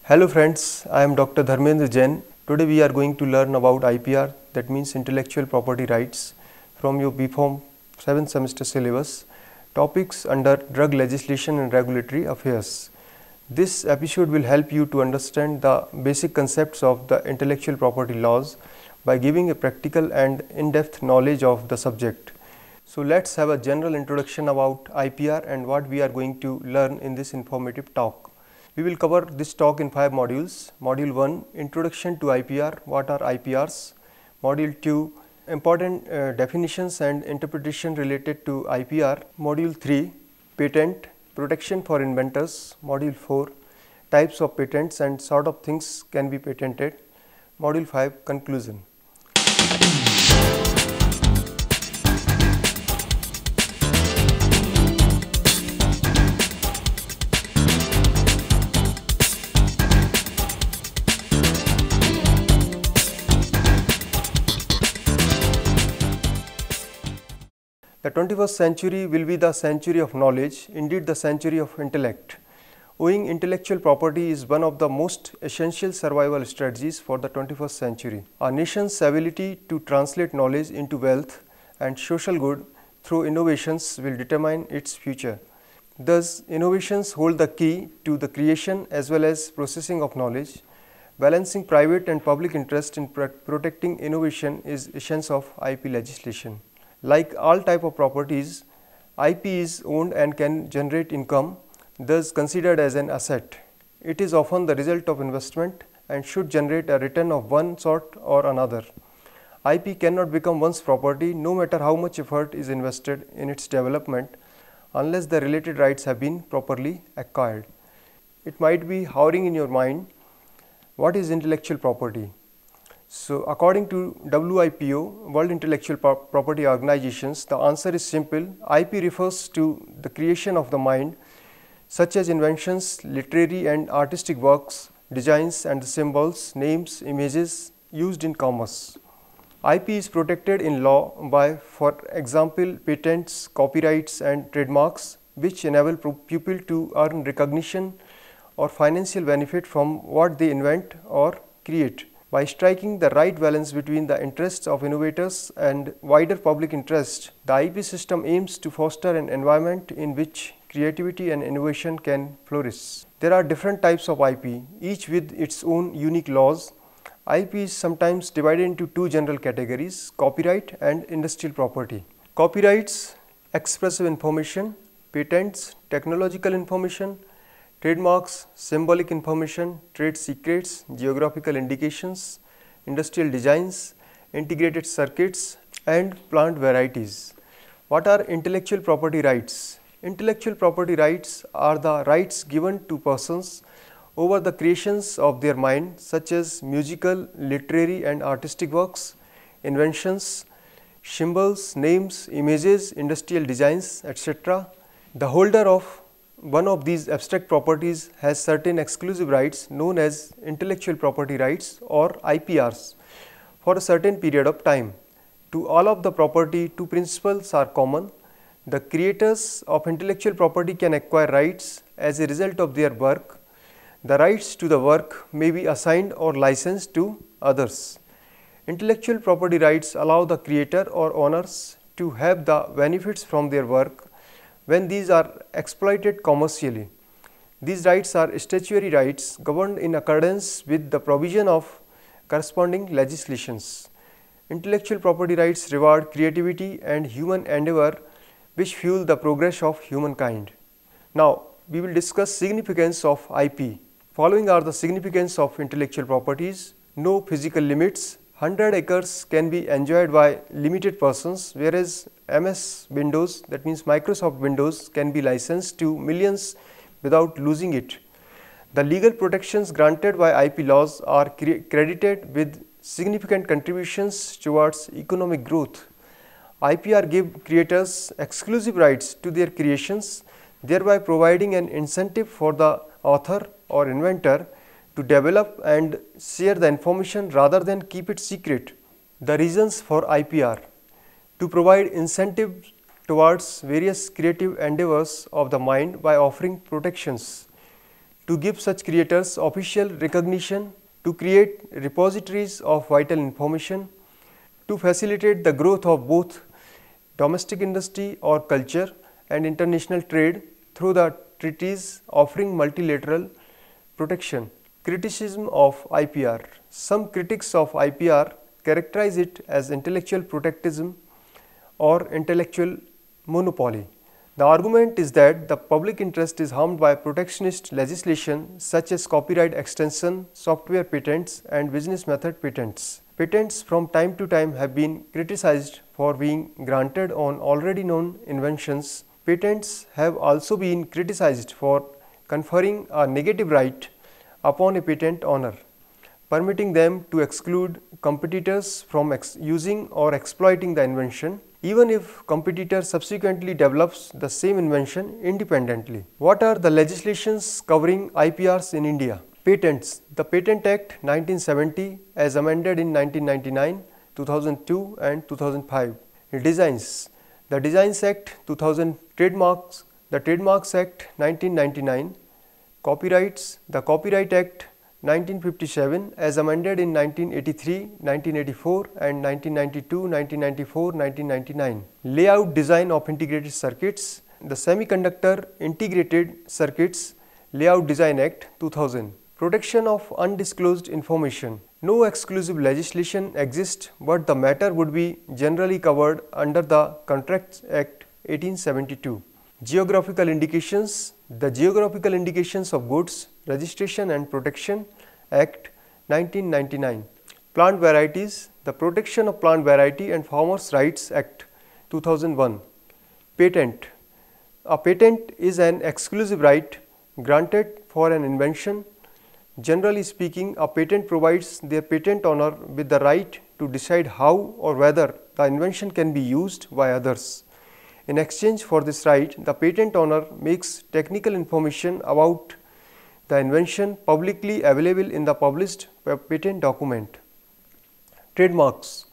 Hello friends, I am Dr. Dharmendra Jain. Today we are going to learn about IPR, that means Intellectual Property Rights, from your B.Pharm 7th semester syllabus, topics under drug legislation and regulatory affairs. This episode will help you to understand the basic concepts of the intellectual property laws by giving a practical and in-depth knowledge of the subject. So let's have a general introduction about IPR and what we are going to learn in this informative talk. We will cover this talk in 5 modules. Module 1, Introduction to IPR, what are IPRs? Module 2, important definitions and interpretation related to IPR. Module 3, Patent, protection for inventors. Module 4, types of patents and sort of things can be patented. Module 5, conclusion. The 21st century will be the century of knowledge, indeed the century of intellect. Owning intellectual property is one of the most essential survival strategies for the 21st century. A nation's ability to translate knowledge into wealth and social good through innovations will determine its future. Thus, innovations hold the key to the creation as well as processing of knowledge. Balancing private and public interest in protecting innovation is essence of IP legislation. Like all type of properties, IP is owned and can generate income, thus considered as an asset. It is often the result of investment and should generate a return of one sort or another. IP cannot become one's property no matter how much effort is invested in its development unless the related rights have been properly acquired. It might be hovering in your mind, what is intellectual property? So, according to WIPO, World Intellectual Property Organizations, the answer is simple. IP refers to the creation of the mind, such as inventions, literary and artistic works, designs and the symbols, names, images used in commerce. IP is protected in law by, for example, patents, copyrights and trademarks, which enable people to earn recognition or financial benefit from what they invent or create. By striking the right balance between the interests of innovators and wider public interest, the IP system aims to foster an environment in which creativity and innovation can flourish. There are different types of IP, each with its own unique laws. IP is sometimes divided into two general categories, copyright and industrial property. Copyrights, expressive information; patents, technological information; trademarks, symbolic information; trade secrets, geographical indications; industrial designs, integrated circuits and plant varieties. What are intellectual property rights? Intellectual property rights are the rights given to persons over the creations of their mind, such as musical, literary and artistic works, inventions, symbols, names, images, industrial designs, etc. The holder of one of these abstract properties has certain exclusive rights known as intellectual property rights or IPRs for a certain period of time. To all of the property, two principles are common. The creators of intellectual property can acquire rights as a result of their work. The rights to the work may be assigned or licensed to others. Intellectual property rights allow the creator or owners to have the benefits from their work when these are exploited commercially. These rights are statutory rights governed in accordance with the provision of corresponding legislations. Intellectual property rights reward creativity and human endeavor which fuel the progress of humankind. Now, we will discuss significance of IP. Following are the significance of intellectual properties. No physical limits. 100 acres can be enjoyed by limited persons, whereas MS Windows, that means Microsoft Windows, can be licensed to millions without losing it. The legal protections granted by IP laws are credited with significant contributions towards economic growth. IPR give creators exclusive rights to their creations, thereby providing an incentive for the author or inventor to develop and share the information rather than keep it secret. The reasons for IPR: to provide incentive towards various creative endeavors of the mind by offering protections, to give such creators official recognition, to create repositories of vital information, to facilitate the growth of both domestic industry or culture and international trade through the treaties offering multilateral protection. Criticism of IPR. Some critics of IPR characterize it as intellectual protectionism or intellectual monopoly. The argument is that the public interest is harmed by protectionist legislation such as copyright extension, software patents and business method patents. Patents from time to time have been criticized for being granted on already known inventions. Patents have also been criticized for conferring a negative right upon a patent owner, permitting them to exclude competitors from using or exploiting the invention, even if competitor subsequently develops the same invention independently. What are the legislations covering IPRs in India? Patents. The Patent Act 1970 as amended in 1999, 2002 and 2005. Designs. The Designs Act 2000. Trademarks. The Trademarks Act 1999. Copyrights. The Copyright Act 1957 as amended in 1983, 1984 and 1992, 1994, 1999. Layout design of integrated circuits. The Semiconductor Integrated Circuits Layout Design Act 2000. Protection of undisclosed information. No exclusive legislation exists, but the matter would be generally covered under the Contracts Act 1872. Geographical indications. The Geographical Indications of Goods Registration and Protection Act 1999. Plant Varieties. The Protection of Plant Variety and Farmers' Rights Act 2001. Patent. A patent is an exclusive right granted for an invention. Generally speaking, a patent provides the patent owner with the right to decide how or whether the invention can be used by others. In exchange for this right, the patent owner makes technical information about the invention publicly available in the published patent document. Trademarks.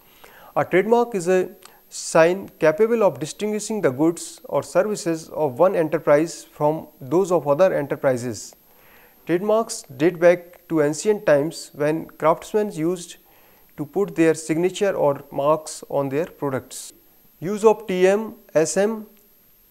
A trademark is a sign capable of distinguishing the goods or services of one enterprise from those of other enterprises. Trademarks date back to ancient times when craftsmen used to put their signature or marks on their products. Use of TM, SM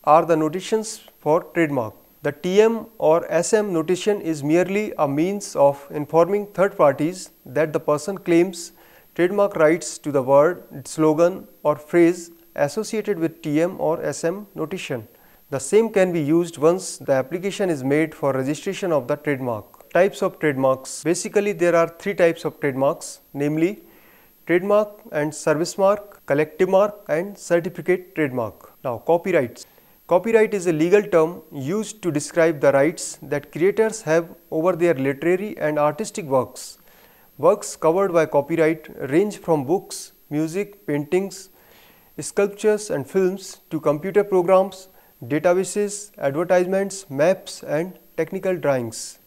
are the notations for trademark. The TM or SM notation is merely a means of informing third parties that the person claims trademark rights to the word, slogan or phrase associated with TM or SM notation. The same can be used once the application is made for registration of the trademark. Types of trademarks. Basically, there are three types of trademarks, namely trademark and service mark, collective mark and certificate trademark. Now, copyrights. Copyright is a legal term used to describe the rights that creators have over their literary and artistic works. Works covered by copyright range from books, music, paintings, sculptures and films to computer programs, databases, advertisements, maps and technical drawings.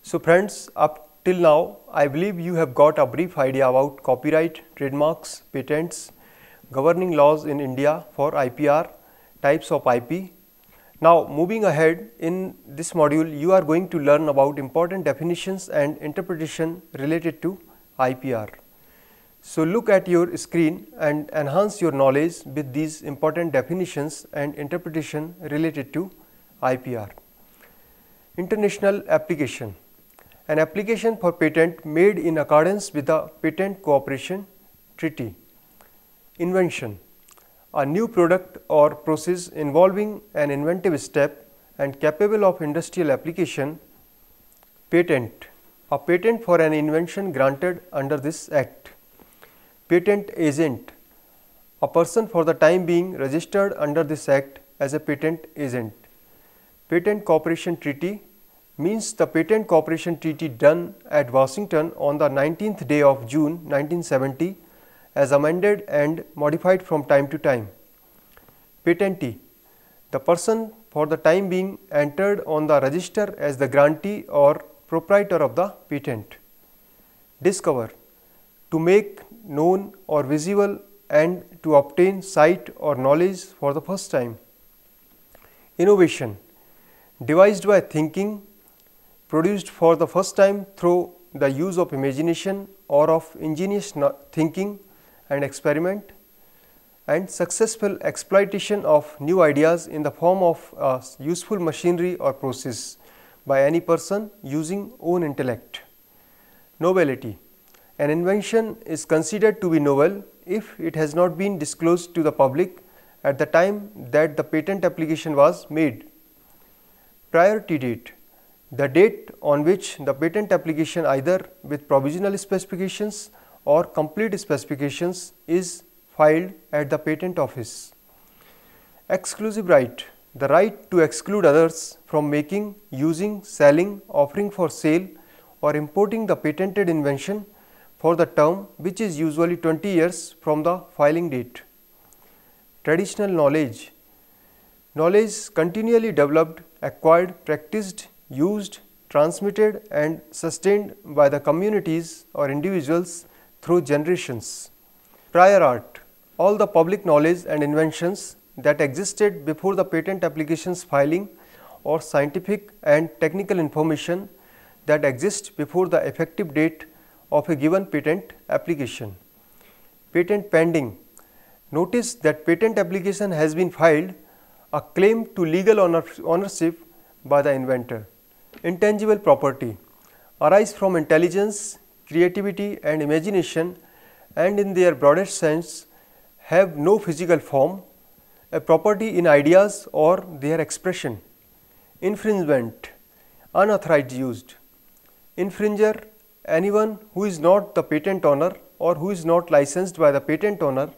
So friends, up till now, I believe you have got a brief idea about copyright, trademarks, patents, governing laws in India for IPR, types of IP. Now moving ahead, in this module you are going to learn about important definitions and interpretation related to IPR. So look at your screen and enhance your knowledge with these important definitions and interpretation related to IPR. International application. An application for patent made in accordance with the Patent Cooperation Treaty. Invention. A new product or process involving an inventive step and capable of industrial application. Patent. A patent for an invention granted under this Act. Patent agent. a person for the time being registered under this Act as a patent agent. Patent Cooperation Treaty means the Patent Cooperation Treaty done at Washington on the 19th day of June 1970 as amended and modified from time to time. Patentee, the person for the time being entered on the register as the grantee or proprietor of the patent. Discover, to make known or visible and to obtain sight or knowledge for the first time. Innovation, devised by thinking, produced for the first time through the use of imagination or of ingenious thinking and experiment, and successful exploitation of new ideas in the form of a useful machinery or process by any person using own intellect. Novelty, an invention is considered to be novel if it has not been disclosed to the public at the time that the patent application was made. Priority date, the date on which the patent application either with provisional specifications or complete specifications is filed at the patent office. Exclusive right, the right to exclude others from making, using, selling, offering for sale or importing the patented invention for the term which is usually 20 years from the filing date. Traditional knowledge, knowledge continually developed, acquired, practiced, used, transmitted and sustained by the communities or individuals through generations. Prior art, all the public knowledge and inventions that existed before the patent application's filing or scientific and technical information that exists before the effective date of a given patent application. Patent pending, notice that patent application has been filed, a claim to legal ownership by the inventor. Intangible property, arise from intelligence, creativity and imagination and in their broadest sense have no physical form, a property in ideas or their expression. Infringement, unauthorized use. Infringer, anyone who is not the patent owner or who is not licensed by the patent owner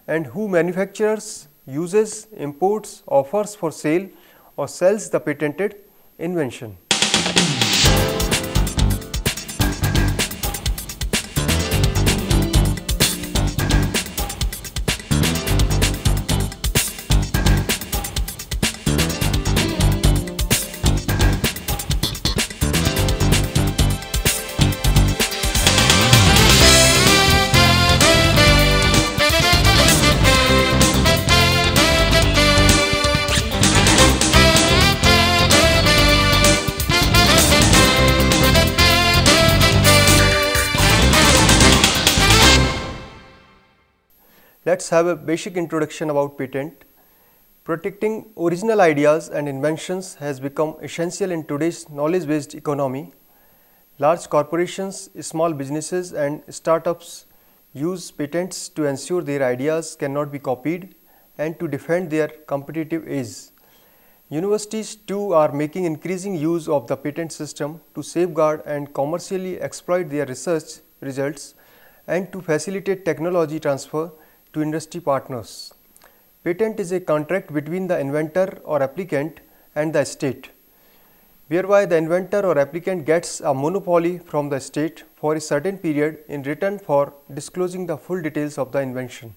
and who manufactures, uses, imports, offers for sale or sells the patented invention. Let us have a basic introduction about patent. Protecting original ideas and inventions has become essential in today's knowledge-based economy. Large corporations, small businesses and startups use patents to ensure their ideas cannot be copied and to defend their competitive edge. Universities too are making increasing use of the patent system to safeguard and commercially exploit their research results and to facilitate technology transfer to industry partners. Patent is a contract between the inventor or applicant and the state, whereby the inventor or applicant gets a monopoly from the state for a certain period in return for disclosing the full details of the invention.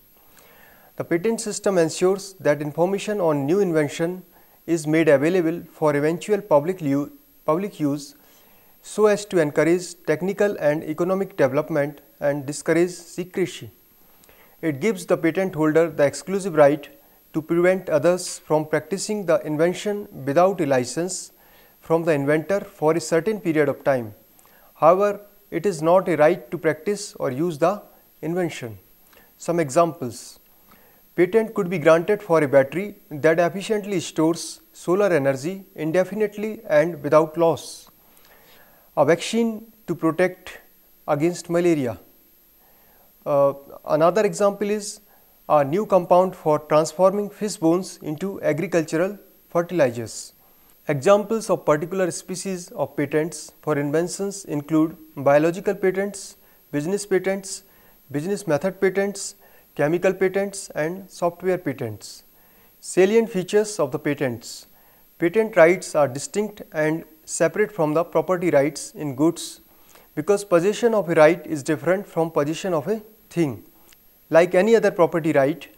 The patent system ensures that information on new invention is made available for eventual public use so as to encourage technical and economic development and discourage secrecy. It gives the patent holder the exclusive right to prevent others from practicing the invention without a license from the inventor for a certain period of time. However, it is not a right to practice or use the invention. Some examples: patent could be granted for a battery that efficiently stores solar energy indefinitely and without loss. A vaccine to protect against malaria. Another example is a new compound for transforming fish bones into agricultural fertilizers. Examples of particular species of patents for inventions include biological patents, business method patents, chemical patents and software patents. Salient features of the patents. Patent rights are distinct and separate from the property rights in goods because possession of a right is different from possession of a thing. Like any other property right,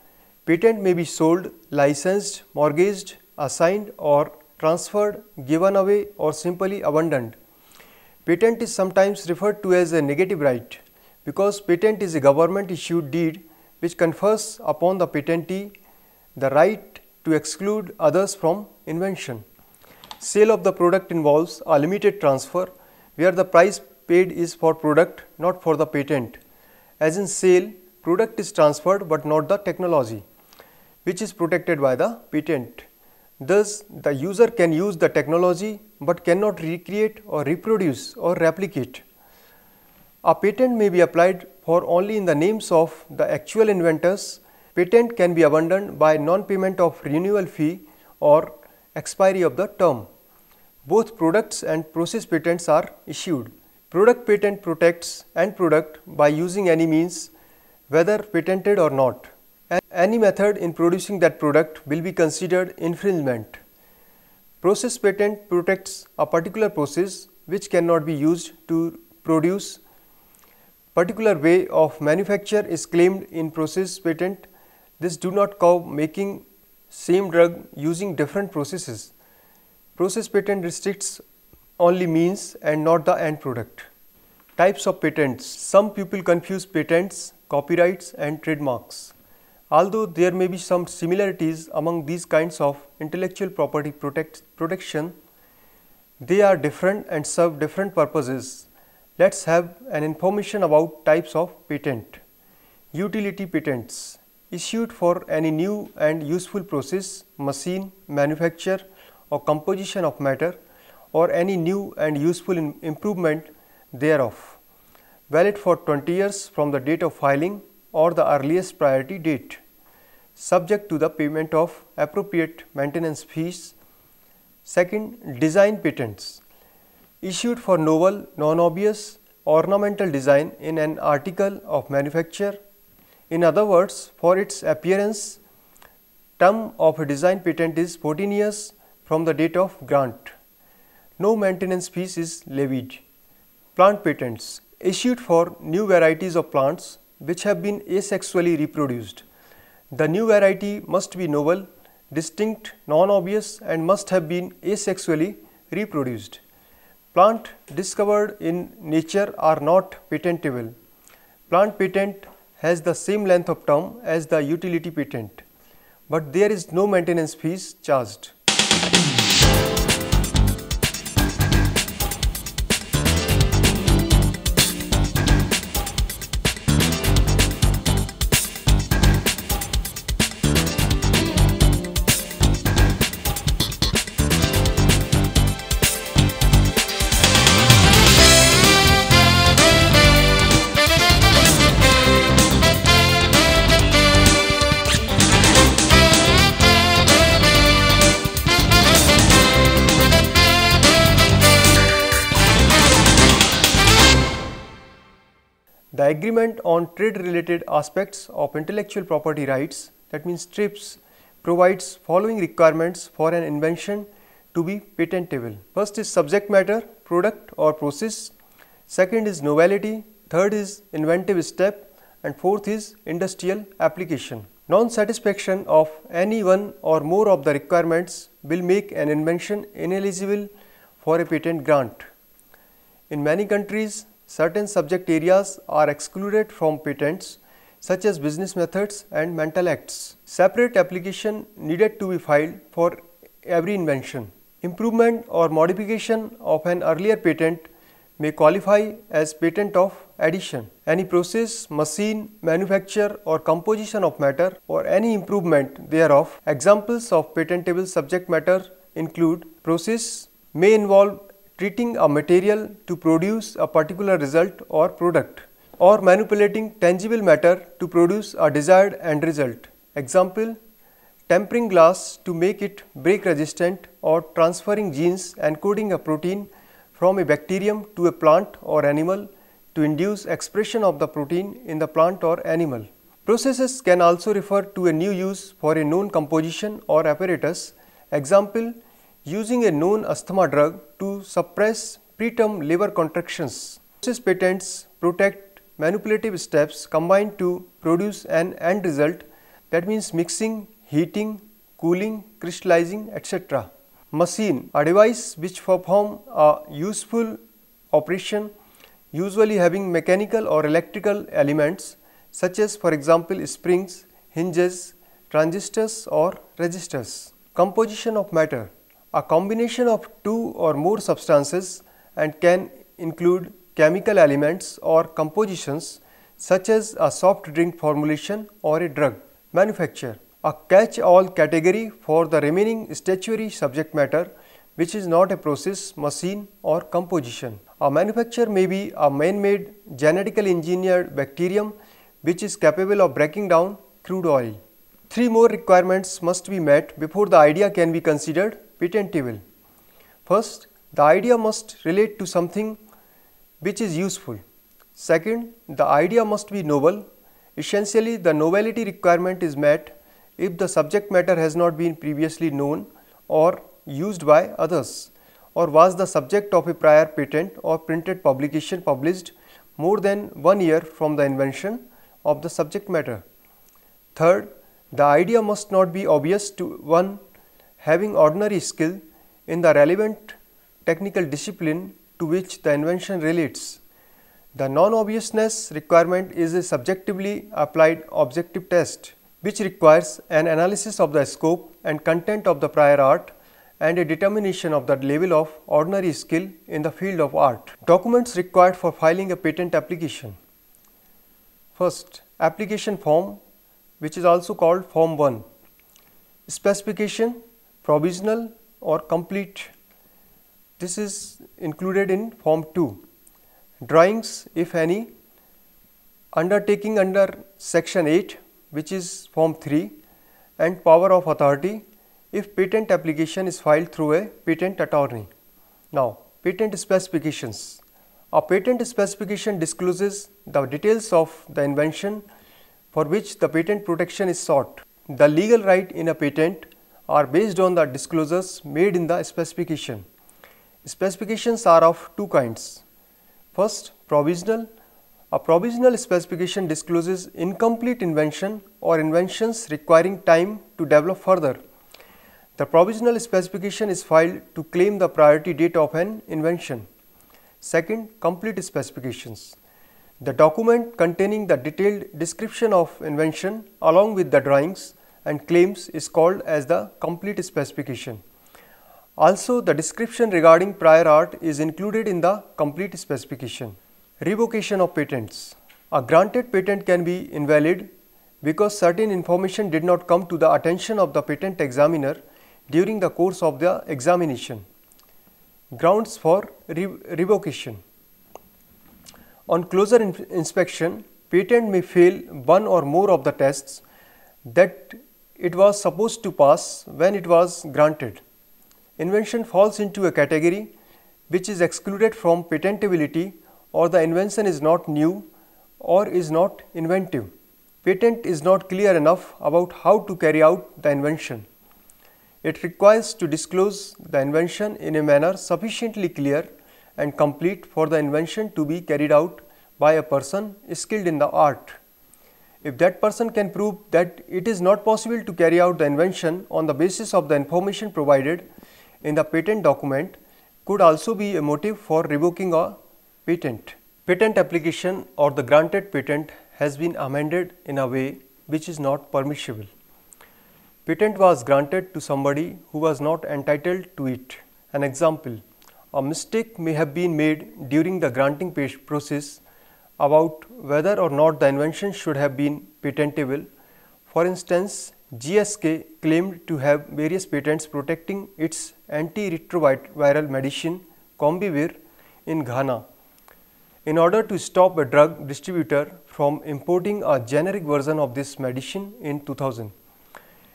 patent may be sold, licensed, mortgaged, assigned or transferred, given away or simply abandoned. Patent is sometimes referred to as a negative right because patent is a government issued deed which confers upon the patentee the right to exclude others from invention. Sale of the product involves a limited transfer where the price paid is for product, not for the patent. As in sale, product is transferred but not the technology, which is protected by the patent. Thus, the user can use the technology but cannot recreate or reproduce or replicate. A patent may be applied for only in the names of the actual inventors. Patent can be abandoned by non-payment of renewal fee or expiry of the term. Both products and process patents are issued. Product patent protects end product by using any means, whether patented or not. Any method in producing that product will be considered infringement. Process patent protects a particular process which cannot be used to produce. Particular way of manufacture is claimed in process patent. This do not cover making same drug using different processes. Process patent restricts only means and not the end product. Types of patents. Some people confuse patents, copyrights and trademarks. Although there may be some similarities among these kinds of intellectual property protection, they are different and serve different purposes. Let's have an information about types of patent. Utility patents issued for any new and useful process, machine, manufacture or composition of matter or any new and useful improvement thereof. Valid for 20 years from the date of filing or the earliest priority date, subject to the payment of appropriate maintenance fees. Second, design patents issued for novel, non-obvious, ornamental design in an article of manufacture. In other words, for its appearance, term of a design patent is 14 years from the date of grant. No maintenance fees is levied. Plant patents issued for new varieties of plants which have been asexually reproduced. The new variety must be novel, distinct, non-obvious and must have been asexually reproduced. Plant discovered in nature are not patentable. Plant patent has the same length of term as the utility patent, but there is no maintenance fees charged. The Agreement on Trade-Related Aspects of Intellectual Property Rights, that means TRIPS, provides following requirements for an invention to be patentable. First is subject matter, product or process. Second is novelty. Third is inventive step. And fourth is industrial application. Non-satisfaction of any one or more of the requirements will make an invention ineligible for a patent grant. In many countries, certain subject areas are excluded from patents, such as business methods and mental acts. Separate application needed to be filed for every invention. Improvement or modification of an earlier patent may qualify as patent of addition. Any process, machine, manufacture or composition of matter or any improvement thereof. Examples of patentable subject matter include: process may involve treating a material to produce a particular result or product, or manipulating tangible matter to produce a desired end result. Example: tempering glass to make it break resistant, or transferring genes encoding a protein from a bacterium to a plant or animal to induce expression of the protein in the plant or animal. Processes can also refer to a new use for a known composition or apparatus. Example, using a known asthma drug to suppress preterm liver contractions. Process patents protect manipulative steps combined to produce an end result, that means mixing, heating, cooling, crystallizing, etc. Machine, a device which perform a useful operation, usually having mechanical or electrical elements such as, for example, springs, hinges, transistors or resistors. Composition of matter, a combination of two or more substances and can include chemical elements or compositions such as a soft drink formulation or a drug. Manufacture, a catch-all category for the remaining statutory subject matter which is not a process, machine or composition. A manufacture may be a man-made genetically engineered bacterium which is capable of breaking down crude oil. 3 more requirements must be met before the idea can be considered patentable. First, the idea must relate to something which is useful. Second, the idea must be novel. Essentially, the novelty requirement is met if the subject matter has not been previously known or used by others, or was the subject of a prior patent or printed publication published more than 1 year from the invention of the subject matter. Third, the idea must not be obvious to one having ordinary skill in the relevant technical discipline to which the invention relates. The non-obviousness requirement is a subjectively applied objective test which requires an analysis of the scope and content of the prior art and a determination of the level of ordinary skill in the field of art. Documents required for filing a patent application. First, application form, which is also called Form 1. Specification, provisional or complete. This is included in Form 2. Drawings, if any. Undertaking under Section 8, which is Form 3, and power of authority if patent application is filed through a patent attorney. Now, patent specifications. A patent specification discloses the details of the invention for which the patent protection is sought. The legal right in a patent are based on the disclosures made in the specification. Specifications are of two kinds. First, provisional. A provisional specification discloses incomplete invention or inventions requiring time to develop further. The provisional specification is filed to claim the priority date of an invention. Second, complete specifications. The document containing the detailed description of invention along with the drawings and claims is called as the complete specification. Also, the description regarding prior art is included in the complete specification. Revocation of patents. A granted patent can be invalid because certain information did not come to the attention of the patent examiner during the course of the examination. Grounds for revocation. On closer inspection, patent may fail one or more of the tests that it was supposed to pass when it was granted. Invention falls into a category which is excluded from patentability, or the invention is not new or is not inventive. Patent is not clear enough about how to carry out the invention. It requires to disclose the invention in a manner sufficiently clear and complete for the invention to be carried out by a person skilled in the art. If that person can prove that it is not possible to carry out the invention on the basis of the information provided in the patent document, could also be a motive for revoking a patent. Patent application or the granted patent has been amended in a way which is not permissible. Patent was granted to somebody who was not entitled to it. An example, a mistake may have been made during the granting process about whether or not the invention should have been patentable. For instance, GSK claimed to have various patents protecting its antiretroviral medicine Combivir in Ghana in order to stop a drug distributor from importing a generic version of this medicine in 2000.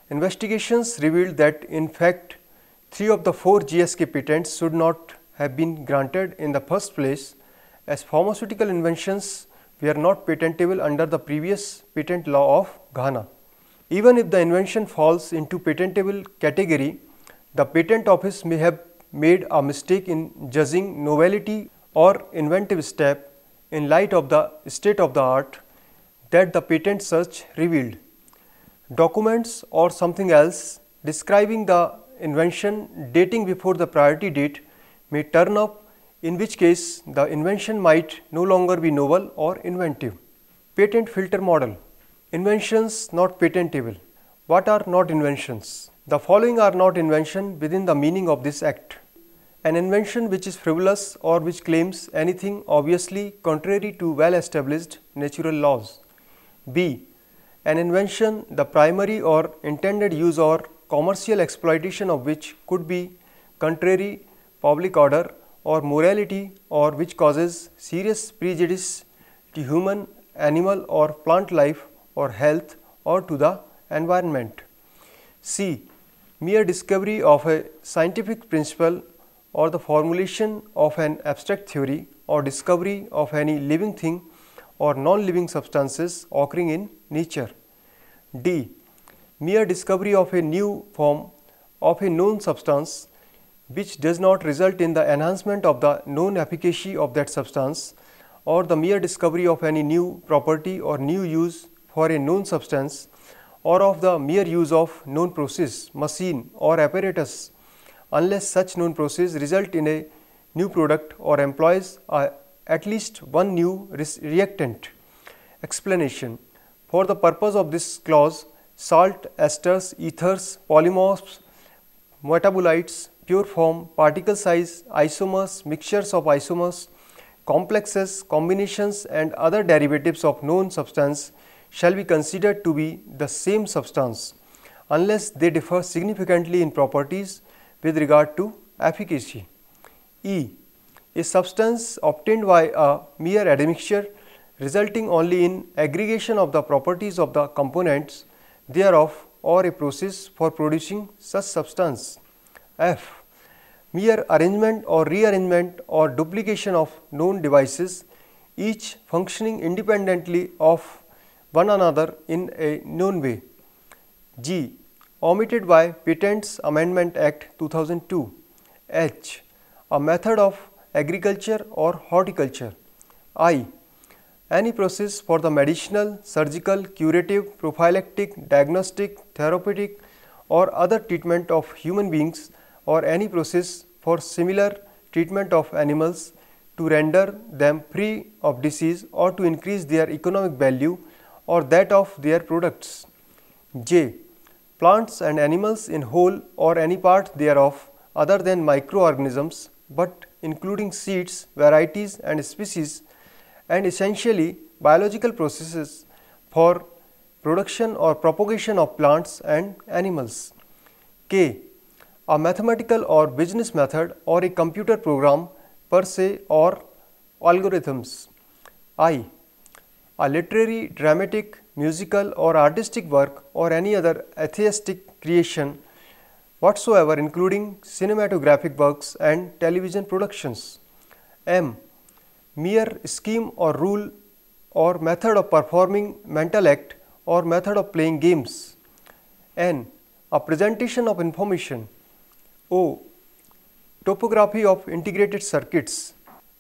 Investigations revealed that in fact 3 of the 4 GSK patents should not have been granted in the first place, as pharmaceutical inventions were not patentable under the previous patent law of Ghana. Even if the invention falls into patentable category, the patent office may have made a mistake in judging novelty or inventive step in light of the state of the art that the patent search revealed. Documents or something else describing the invention dating before the priority date may turn up, in which case the invention might no longer be novel or inventive. Patent filter model. Inventions not patentable. What are not inventions? The following are not invention within the meaning of this act. An invention which is frivolous or which claims anything obviously contrary to well-established natural laws. B. An invention the primary or intended use or commercial exploitation of which could be contrary public order or morality or which causes serious prejudice to human, animal or plant life or health or to the environment. C. Mere discovery of a scientific principle or the formulation of an abstract theory or discovery of any living thing or non-living substances occurring in nature. D. Mere discovery of a new form of a known substance which does not result in the enhancement of the known efficacy of that substance, or the mere discovery of any new property or new use for a known substance, or of the mere use of known process, machine or apparatus, unless such known process result in a new product or employs at least one new reactant. Explanation. For the purpose of this clause, salt, esters, ethers, polymorphs, metabolites, pure form, particle size, isomers, mixtures of isomers, complexes, combinations and other derivatives of known substance shall be considered to be the same substance, unless they differ significantly in properties with regard to efficacy. E. A substance obtained by a mere admixture resulting only in aggregation of the properties of the components thereof or a process for producing such substance. F. Mere arrangement or rearrangement or duplication of known devices, each functioning independently of one another in a known way. G. Omitted by Patents Amendment Act 2002. H. A method of agriculture or horticulture. I. Any process for the medicinal, surgical, curative, prophylactic, diagnostic, therapeutic or other treatment of human beings, or any process for similar treatment of animals to render them free of disease or to increase their economic value or that of their products. J. Plants and animals in whole or any part thereof other than microorganisms, but including seeds, varieties and species, and essentially biological processes for production or propagation of plants and animals. K. A mathematical or business method or a computer program per se or algorithms. I. A literary, dramatic, musical or artistic work or any other aesthetic creation whatsoever, including cinematographic works and television productions. M. Mere scheme or rule or method of performing mental act or method of playing games. N. A presentation of information. O. Topography of integrated circuits.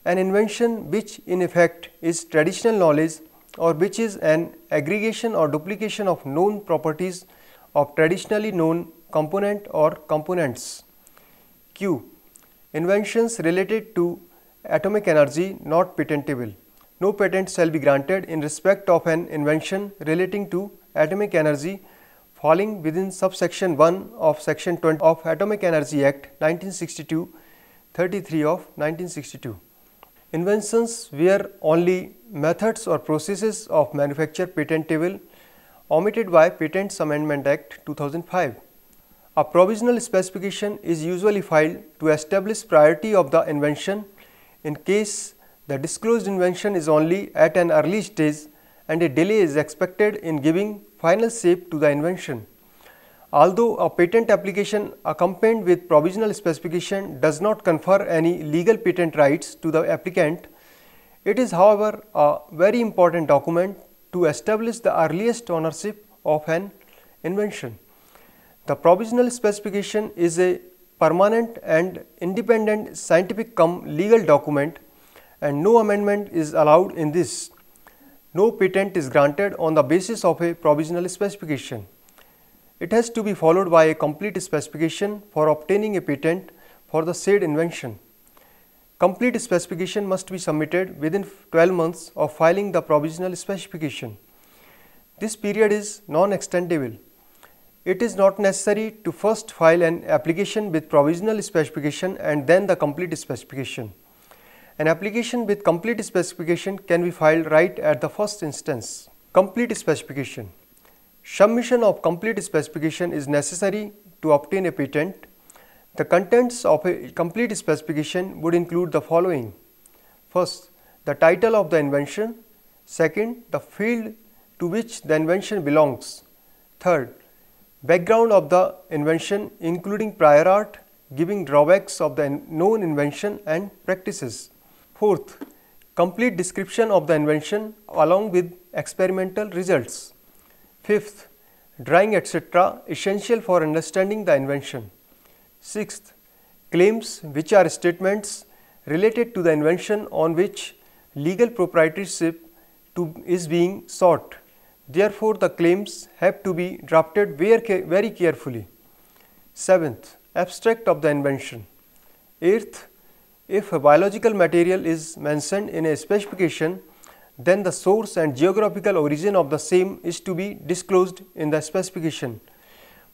An invention which in effect is traditional knowledge or which is an aggregation or duplication of known properties of traditionally known component or components. Q. Inventions related to atomic energy not patentable. No patent shall be granted in respect of an invention relating to atomic energy falling within subsection 1 of section 20 of Atomic Energy Act 1962, 33 of 1962. Inventions where only methods or processes of manufacture patentable, omitted by Patents Amendment Act 2005. A provisional specification is usually filed to establish priority of the invention in case the disclosed invention is only at an early stage and a delay is expected in giving final shape to the invention. Although a patent application accompanied with provisional specification does not confer any legal patent rights to the applicant, It is, however, a very important document to establish the earliest ownership of an invention. The provisional specification is a permanent and independent scientific legal document, and no amendment is allowed in this. No patent is granted on the basis of a provisional specification. It has to be followed by a complete specification for obtaining a patent for the said invention. Complete specification must be submitted within 12 months of filing the provisional specification. This period is non-extendable. It is not necessary to first file an application with provisional specification and then the complete specification. An application with complete specification can be filed right at the first instance. Complete specification. Submission of complete specification is necessary to obtain a patent. The contents of a complete specification would include the following. First, the title of the invention. Second, the field to which the invention belongs. Third, background of the invention including prior art, giving drawbacks of the known invention and practices. Fourth, complete description of the invention along with experimental results. Fifth, drawing etc. essential for understanding the invention. Sixth, claims which are statements related to the invention on which legal proprietorship is being sought. Therefore, the claims have to be drafted very carefully. Seventh, abstract of the invention. Eighth, if a biological material is mentioned in a specification, then the source and geographical origin of the same is to be disclosed in the specification.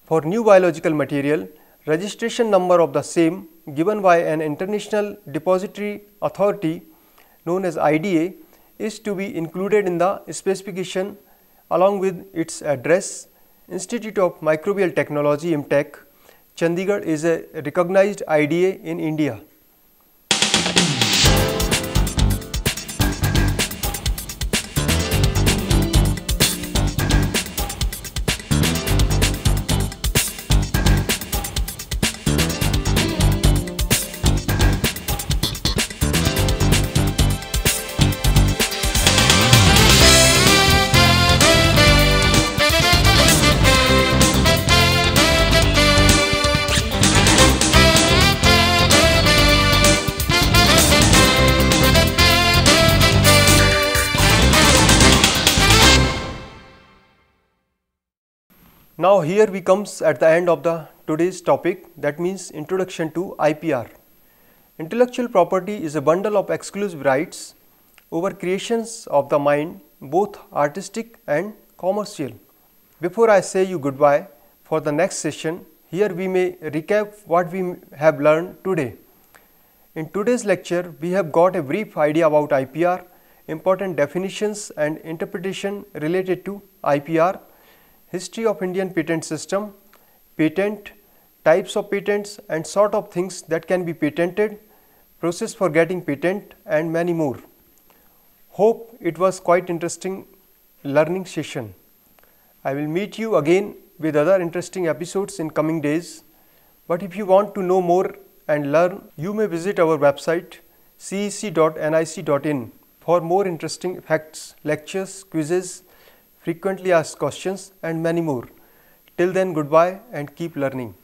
For new biological material, registration number of the same given by an international depository authority known as IDA is to be included in the specification along with its address. Institute of Microbial Technology IMTech, Chandigarh is a recognized IDA in India. Now here we comes at the end of the today's topic, that means introduction to IPR. Intellectual property is a bundle of exclusive rights over creations of the mind, both artistic and commercial. Before I say you goodbye for the next session, here we may recap what we have learned today. In today's lecture, we have got a brief idea about IPR, important definitions and interpretation related to IPR, history of Indian patent system, patent, types of patents and sort of things that can be patented, process for getting patent and many more. Hope it was quite interesting learning session. I will meet you again with other interesting episodes in coming days. But if you want to know more and learn, you may visit our website cec.nic.in for more interesting facts, lectures, quizzes, frequently asked questions and many more. Till then, goodbye and keep learning.